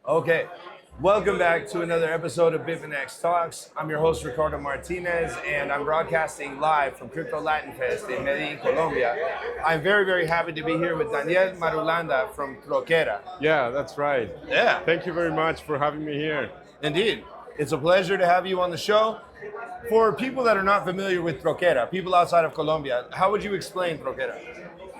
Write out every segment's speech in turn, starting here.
Okay, welcome back to another episode of Bitfinex Talks. I'm your host, Ricardo Martínez, and I'm broadcasting live from Crypto Latin Fest in Medellin, Colombia. I'm very, very happy to be here with Daniel Marulanda from Trokera. Yeah, that's right. Yeah, Thank you very much for having me here. indeed. It's a pleasure to have you on the show. For people that are not familiar with Trokera, people outside of Colombia, how would you explain Trokera?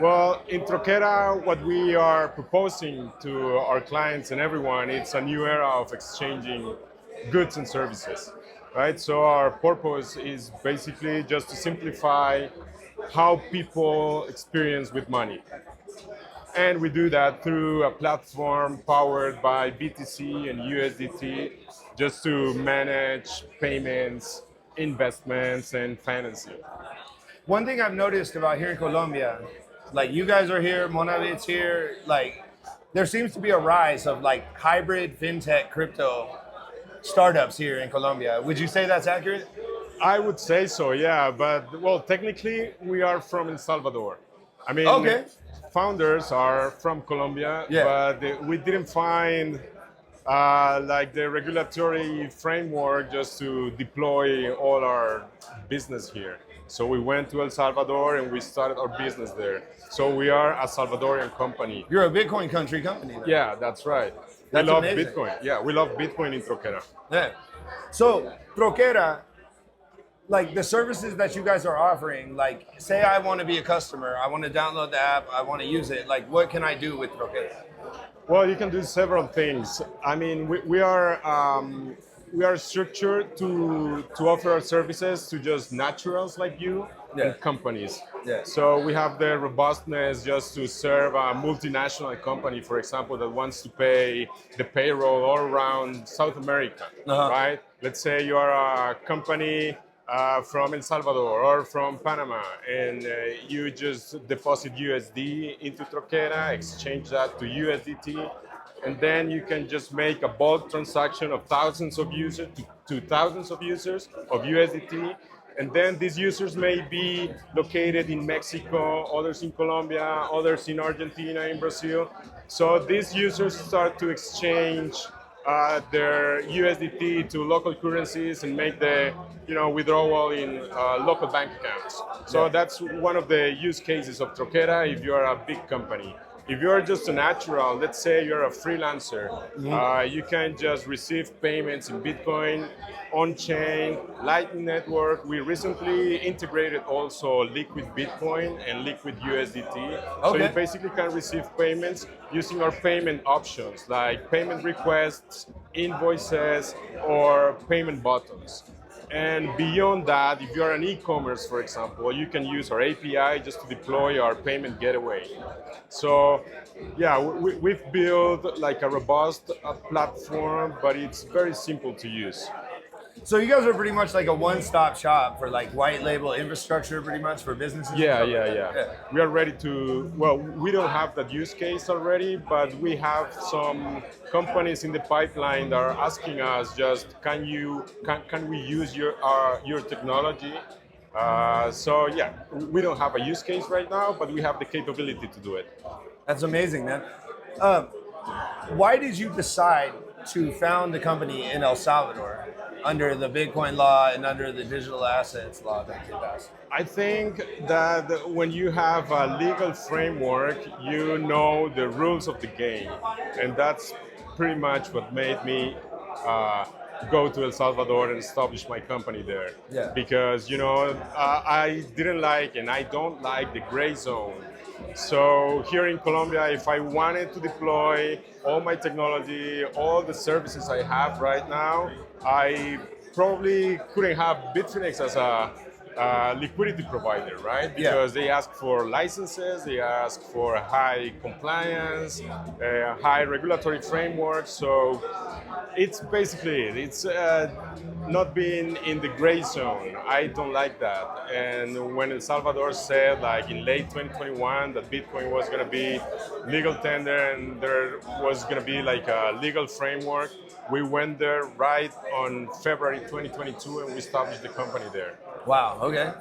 Well, in Trokera, what we are proposing to our clients and everyone, it's a new era of exchanging goods and services, right? So our purpose is basically just to simplify how people experience with money. And we do that through a platform powered by BTC and USDT just to manage payments, investments, and financing. One thing I've noticed about here in Colombia, like you guys are here, Monavit's here, like there seems to be a rise of like hybrid fintech crypto startups here in Colombia. Would you say that's accurate? I would say so, yeah. But, well, technically, we are from El Salvador. I mean, Okay. founders are from Colombia, Yeah. but we didn't find like the regulatory framework just to deploy all our business here. So we went to El Salvador and we started our business there. So we are a Salvadorian company. You're a Bitcoin country company. Then. Yeah, that's right. That's we love amazing. Bitcoin. Yeah, we love Bitcoin in Trokera. Yeah. So Trokera, like the services that you guys are offering, like say I want to be a customer, I want to download the app, I want to use it. Like what can I do with Trokera? Well, you can do several things. I mean, we are structured to offer our services to just naturals like you Yeah. and companies. Yeah. So we have the robustness just to serve a multinational company, for example, that wants to pay the payroll all around South America, right? Let's say you are a company from El Salvador or from Panama, and you just deposit USD into Trokera, exchange that to USDT, and then you can just make a bulk transaction of thousands of users to thousands of users of USDT. And then these users may be located in Mexico, others in Colombia, others in Argentina, in Brazil. So these users start to exchange their USDT to local currencies and make the withdrawal in local bank accounts. So that's one of the use cases of Trokera if you are a big company. If you're just a natural, let's say you're a freelancer, you can just receive payments in Bitcoin, on-chain, Lightning Network. We recently integrated also liquid Bitcoin and liquid USDT. So you Okay. basically can receive payments using our payment options like payment requests, invoices, or payment buttons. And beyond that, if you're an e-commerce, for example, you can use our API just to deploy our payment gateway. So, yeah, we've built like a robust platform, but it's very simple to use. So you guys are pretty much like a one-stop shop for like white label infrastructure, pretty much for businesses. and Yeah, stuff yeah, like yeah. that? We are ready to, well, we don't have that use case already, but we have some companies in the pipeline that are asking us just, can we use your technology? So yeah, we don't have a use case right now, but we have the capability to do it. That's amazing, man. Um, why did you decide to found the company in El Salvador under the Bitcoin law and under the digital assets law that they passed? I think that when you have a legal framework, you know the rules of the game. And that's pretty much what made me go to El Salvador and establish my company there. Yeah. Because, I didn't like and I don't like the gray zone. So here in Colombia, if I wanted to deploy all my technology, all the services I have right now, I probably couldn't have Bitfinex as a liquidity provider, right? Yeah. Because they ask for licenses, they ask for high compliance, high regulatory framework. So it's basically it. It's not being in the gray zone. I don't like that. And when El Salvador said, like in late 2021, that Bitcoin was going to be legal tender and there was going to be like a legal framework, we went there right on February 2022 and we established the company there. Wow. Okay.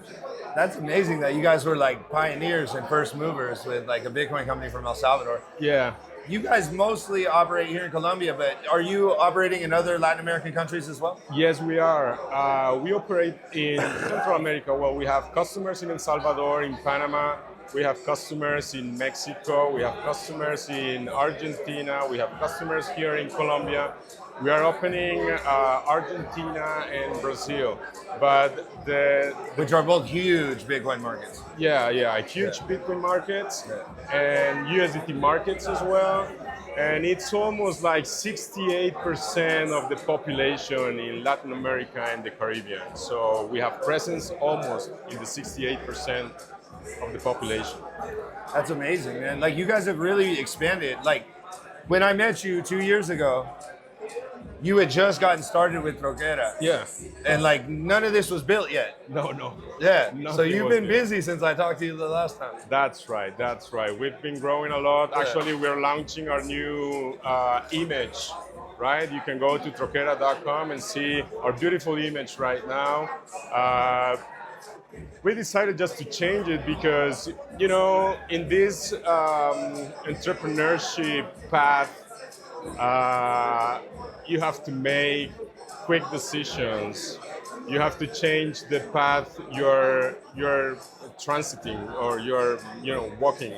That's amazing that you guys were like pioneers and first movers with like a Bitcoin company from El Salvador. Yeah. you guys mostly operate here in Colombia, but are you operating in other Latin American countries as well? Yes, we are. We operate in Central America. Well, we have customers in El Salvador, in Panama. We have customers in Mexico. We have customers in Argentina. We have customers here in Colombia. We are opening Argentina and Brazil. But Which are both huge Bitcoin markets. yeah, huge Bitcoin markets and USDT markets as well. And it's almost like 68% of the population in Latin America and the Caribbean. So we have presence almost in the 68% of the population. That's amazing, man. Like you guys have really expanded. Like when I met you 2 years ago, you had just gotten started with Trokera. Yeah. And like none of this was built yet. No. Yeah. Nothing So you've was been built. busy since I talked to you the last time. That's right. We've been growing a lot. Actually, we're launching our new image, right? You can go to trokera.com and see our beautiful image right now. We decided just to change it because, in this entrepreneurship path, you have to make quick decisions. You have to change the path you're transiting or you're walking,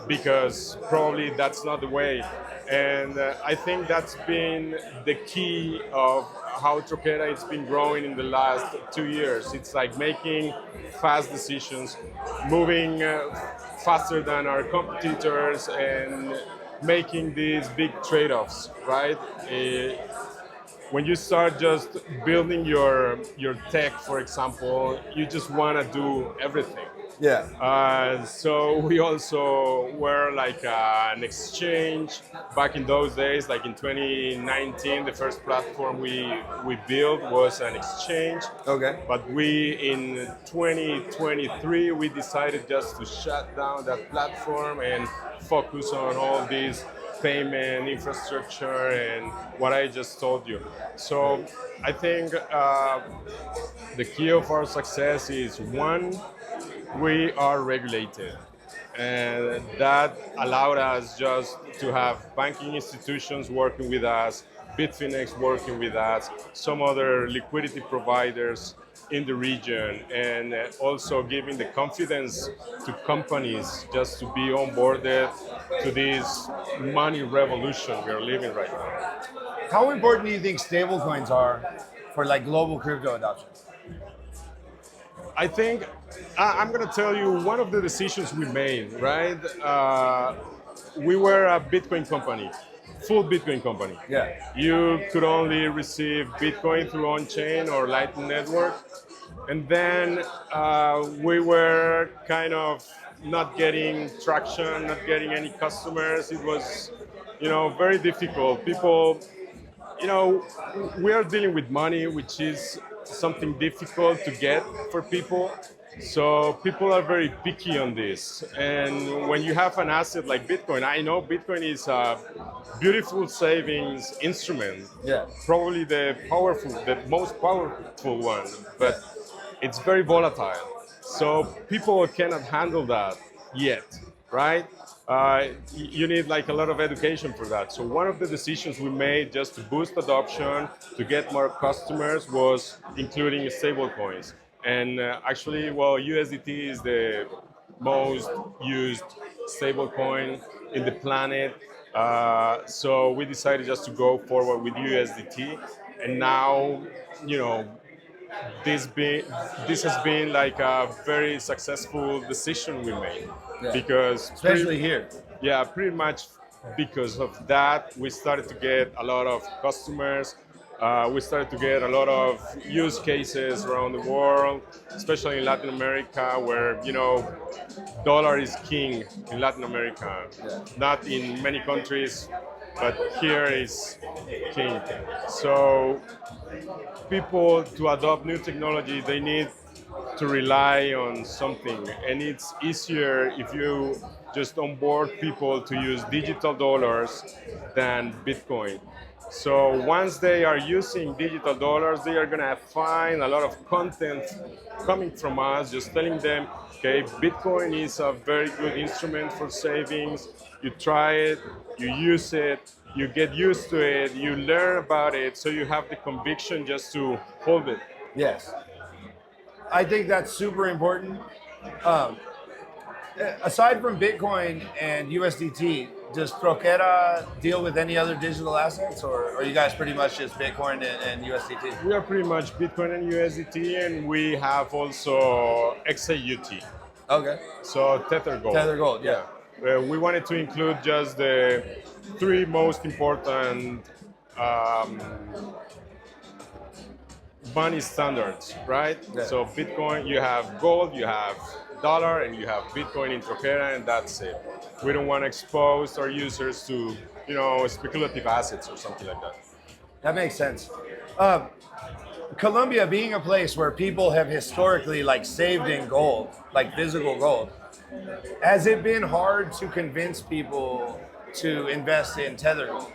because probably that's not the way. And I think that's been the key of how Trokera has been growing in the last 2 years. It's like making fast decisions, moving faster than our competitors, and making these big trade-offs, right? When you start just building your tech, for example, you just want to do everything. Yeah. So we also were like an exchange back in those days. Like in 2019, the first platform we built was an exchange. Okay. But in 2023, we decided just to shut down that platform and focus on all these payment infrastructure and what I just told you. So I think the key of our success is, one, we are regulated, and that allowed us just to have banking institutions working with us, Bitfinex working with us, some other liquidity providers in the region, and also giving the confidence to companies just to be onboarded to this money revolution we're living right now. How important do you think stablecoins are for like global crypto adoption? I think I'm going to tell you one of the decisions we made, right? We were a Bitcoin company, full Bitcoin company. Yeah. You could only receive Bitcoin through on-chain or Lightning Network. And then we were kind of not getting traction, not getting any customers. It was, very difficult. People, we are dealing with money, which is something difficult to get for people. So people are very picky on this. And when you have an asset like Bitcoin, I know Bitcoin is a beautiful savings instrument. Yeah. Probably the most powerful one, but it's very volatile. So people cannot handle that yet, right? You need like a lot of education for that. So one of the decisions we made just to boost adoption, to get more customers, was including stablecoins. And actually, USDT is the most used stablecoin in the planet. So we decided just to go forward with USDT. And now, this has been like a very successful decision we made. Yeah. Because Especially here. Yeah, pretty much because of that, we started to get a lot of customers. We started to get a lot of use cases around the world, especially in Latin America, where dollar is king in Latin America. Yeah. Not in many countries, but here is king. So people, to adopt new technology, they need to rely on something, and it's easier if you just onboard people to use digital dollars than Bitcoin. So once they are using digital dollars, they are gonna find a lot of content coming from us, just telling them, okay, Bitcoin is a very good instrument for savings. you try it, you use it, you get used to it, you learn about it, so you have the conviction just to hold it. Yes. I think that's super important. Um, Aside from Bitcoin and USDT, does Trokera deal with any other digital assets, or are you guys pretty much just Bitcoin and USDT? We are pretty much Bitcoin and USDT, and we have also XAUT, Okay. so Tether Gold. Tether Gold, yeah. We wanted to include just the three most important um, money standards, right? Yeah. So Bitcoin, you have gold, you have dollar, and you have Bitcoin in Trokera, and that's it. We don't want to expose our users to, speculative assets or something like that. That makes sense. Colombia being a place where people have historically like saved in gold, like physical gold, has it been hard to convince people to invest in Tether Gold?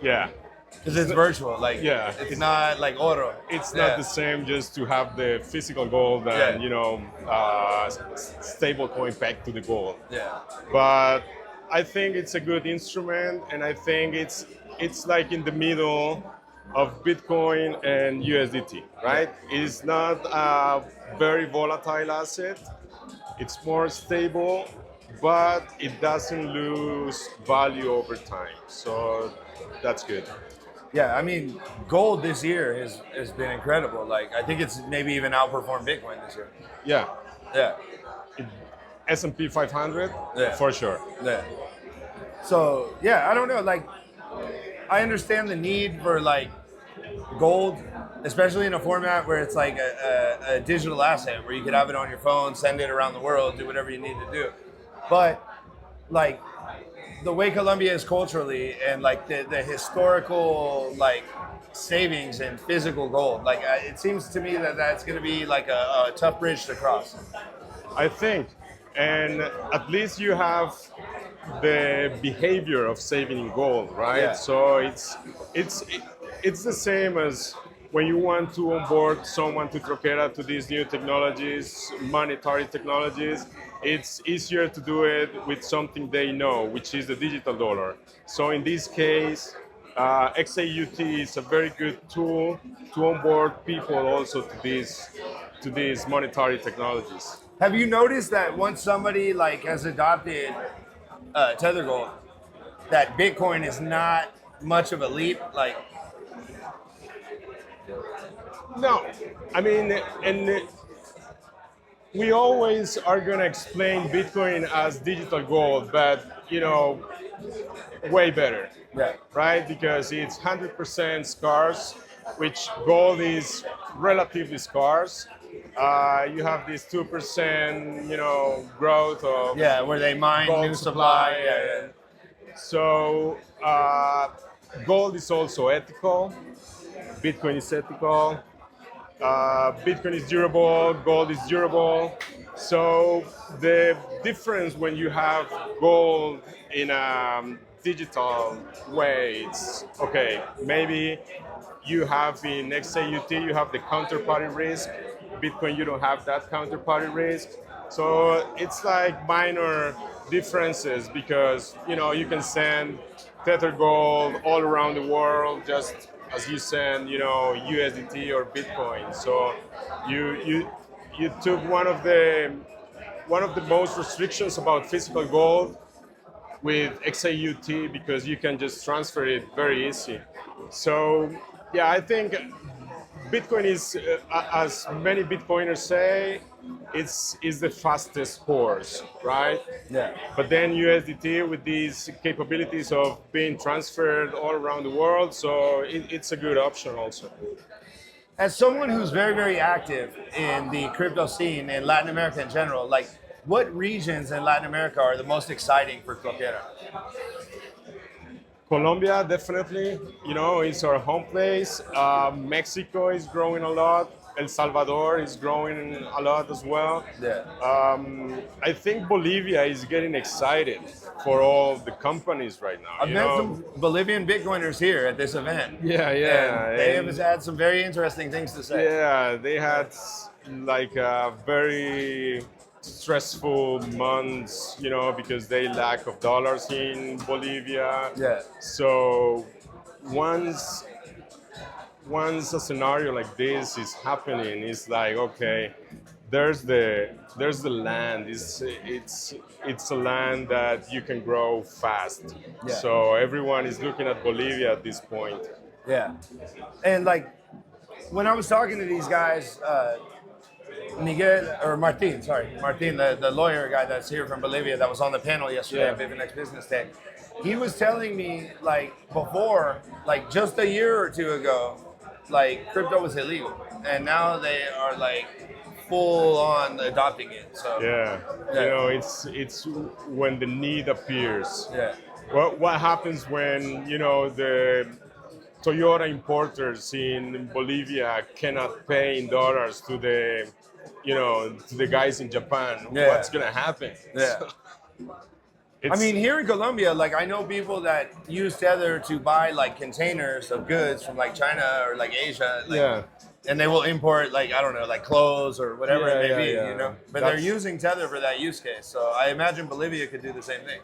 Yeah. Because it's virtual, like Yeah. it's not like oro. It's Yeah. not the same just to have the physical gold and, stable coin back to the gold. Yeah. But I think it's a good instrument, and I think it's like in the middle of Bitcoin and USDT, right? It's not a very volatile asset. It's more stable, but it doesn't lose value over time. So that's good. Yeah, I mean, gold this year has been incredible. Like, I think it's maybe even outperformed Bitcoin this year. Yeah. Yeah, S&P 500, Yeah. for sure. yeah. So, yeah, I don't know. Like, I understand the need for like gold, especially in a format where it's like a digital asset where you could have it on your phone, send it around the world, do whatever you need to do. But like the way Colombia is culturally and like the historical like savings in physical gold, like it seems to me that that's going to be like a tough bridge to cross. I think, and at least you have the behavior of saving in gold, right? Yeah. So it's the same as when you want to onboard someone to Trokera to these new technologies, monetary technologies. It's easier to do it with something they know, which is the digital dollar. So in this case, XAUT is a very good tool to onboard people also to these monetary technologies. Have you noticed that once somebody like has adopted Tether Gold, that Bitcoin is not much of a leap? Like, No, I mean, and we always are gonna explain Bitcoin as digital gold, but way better, yeah, right? Because it's 100% scarce, which gold is relatively scarce. You have this 2%, growth of yeah, where they mine gold new supply. Yeah, and so gold is also ethical. Bitcoin is ethical. Bitcoin is durable, gold is durable. So the difference when you have gold in a digital way, it's okay. Maybe you have in XAUT, you have the counterparty risk. Bitcoin, you don't have that counterparty risk. So it's like minor differences because you can send Tether Gold all around the world just as you send, USDT or Bitcoin. So you took one of the most restrictions about physical gold with XAUT because you can just transfer it very easy. So yeah, I think Bitcoin is, as many Bitcoiners say, is the fastest horse, right? yeah. But then USDT with these capabilities of being transferred all around the world, so it's a good option also. As someone who's very, very active in the crypto scene in Latin America in general, like what regions in Latin America are the most exciting for Trokera? Colombia, definitely, it's our home place. Mexico is growing a lot. El Salvador is growing a lot as well. Yeah. I think Bolivia is getting excited for all the companies right now. I've met some Bolivian Bitcoiners here at this event. Yeah, yeah. And they have had some very interesting things to say. Yeah, they had like a very stressful months, because they lack of dollars in Bolivia. Yeah. So once once a scenario like this is happening, it's like, okay, there's the land. It's a land that you can grow fast. Yeah. So everyone is looking at Bolivia at this point. Yeah. And like when I was talking to these guys, Martin, the lawyer guy that's here from Bolivia that was on the panel yesterday at Bitfinex Business Day, he was telling me like before, like just a year or two ago, like crypto was illegal, and now they are like full on adopting it. So It's when the need appears. yeah, What happens when the Toyota importers in Bolivia cannot pay in dollars to the guys in Japan? Yeah. What's gonna happen? yeah. I mean, here in Colombia, like I know people that use Tether to buy like containers of goods from like China or like Asia, like, and they will import like I don't know, like clothes or whatever it may be, But they're using Tether for that use case. So I imagine Bolivia could do the same thing.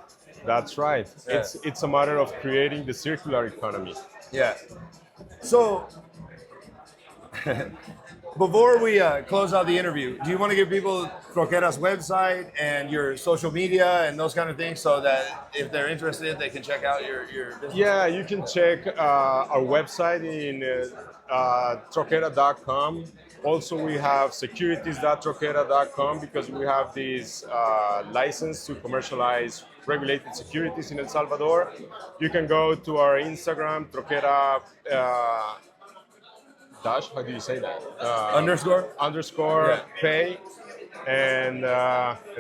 That's right. Yeah. It's a matter of creating the circular economy. Yeah. So before we close out the interview, do you want to give people Trokera's website and your social media and those kind of things so that if they're interested, they can check out your business? Yeah, you can check our website in Trokera.com. Also, we have securities.trokera.com because we have this license to commercialize regulated securities in El Salvador. You can go to our Instagram, Trokera dash, how do you say that? Underscore pay, and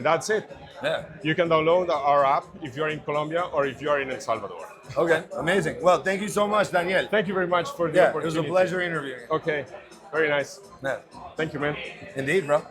that's it. Yeah. You can download our app if you're in Colombia or if you're in El Salvador. Okay, amazing. Well, thank you so much, Daniel. Thank you very much for the opportunity. It was a pleasure interviewing you. Okay, very nice. Yeah. Thank you, man. Indeed, bro.